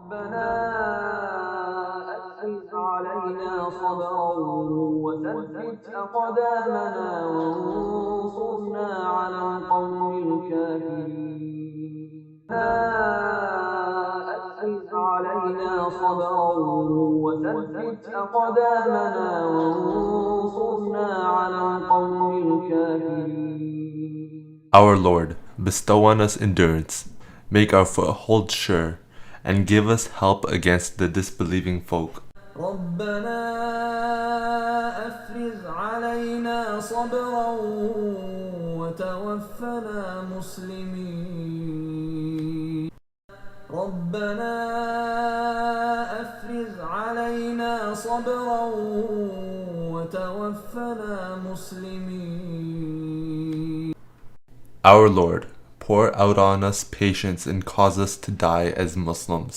ربنا أفرغ علينا صبرا وثبت أقدامنا وانصرنا على القوم الكافرين. أفرغ علينا صبرا وثبت أقدامنا وانصرنا على القوم الكافرين. Our Lord, bestow on us endurance, make our foothold sure, and give us help against the disbelieving folk. ربنا أفرغ علينا صبرا وتوفنا مسلمين. ربنا أفرغ علينا صبرا وتوفنا مسلمين. Our Lord, pour out on us patience and cause us to die as Muslims.